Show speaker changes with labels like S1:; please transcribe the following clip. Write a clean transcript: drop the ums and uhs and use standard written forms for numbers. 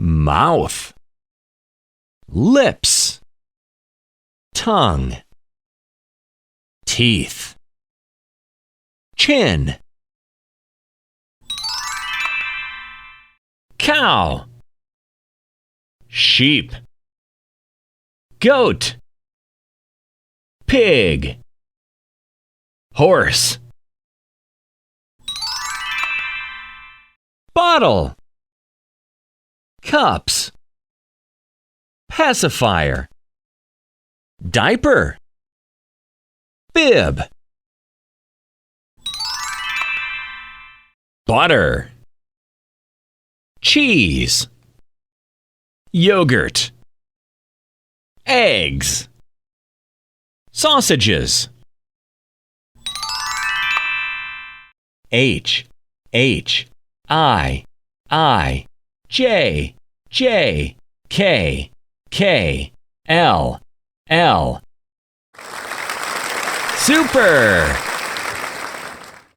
S1: mouth, lips, tongue, teeth, chin, cow, sheep, goat, pig, horse, bottle, cups, pacifier, diaper, bib, butter, cheese, yogurt, eggs, sausages. H, I, J, K, L. Super!